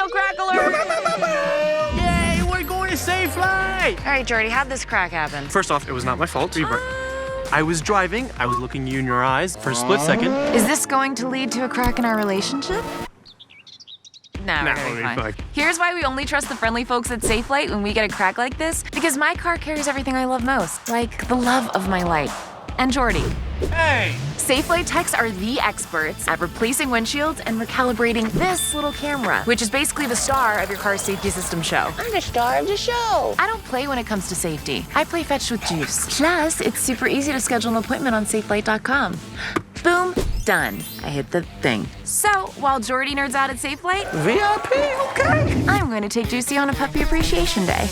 crack alert! Yay, we're going to Safelite! All right, Jordy, how'd this crack happen? First off, it was not my fault. I was driving, I was looking you in your eyes for a split second. Is this going to lead to a crack in our relationship? No, we're gonna be fine. Here's why we only trust the friendly folks at Safelite when we get a crack like this, because my car carries everything I love most, like the love of my life. And Jordy. Hey! Safelite techs are the experts at replacing windshields and recalibrating this little camera, which is basically the star of your car's safety system show. I'm the star of the show. I don't play when it comes to safety. I play fetch with juice. Plus, it's super easy to schedule an appointment on safelite.com. Boom, done. I hit the thing. So, while Jordy nerds out at Safelite, VIP, okay. I'm going to take Juicy on a puppy appreciation day.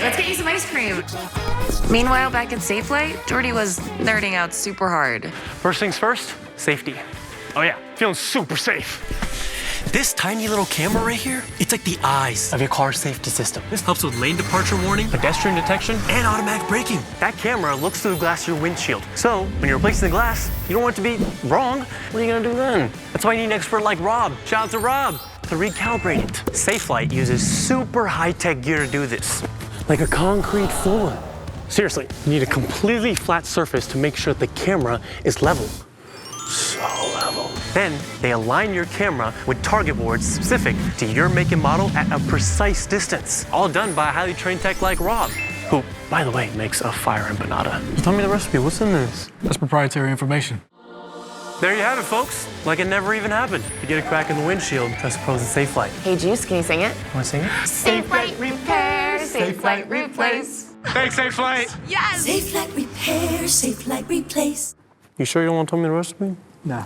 Let's get you some ice cream. Meanwhile, back at Safelite, Jordy was nerding out super hard. First things first, safety. Oh yeah, feeling super safe. This tiny little camera right here, it's like the eyes Of your car's safety system. This helps with lane departure warning, Pedestrian detection. and automatic braking. That camera looks through the glass of your windshield. So, when you're replacing the glass, you don't want it to be wrong. What are you gonna do then? That's why you need an expert like Rob. Shout out to Rob to recalibrate it. Safelite uses super high-tech gear to do this. Like a concrete floor. Seriously, you need a completely flat surface to make sure that the camera is level. So level. Then they align your camera with target boards specific to your make and model at a precise distance. All done by a highly trained tech like Rob, who, by the way, makes a fire empanada. Tell me the recipe, what's in this? That's proprietary information. There you have it, folks. Like it never even happened. You get a crack in the windshield, trust pros at Safelite. Hey, Juice, can you sing it? Wanna sing it? Safelite Repair, Safelite Replace. Thanks, Safelite. Yes! Safelite Repair, Safelite Replace. You sure you don't want to tell me the recipe? No.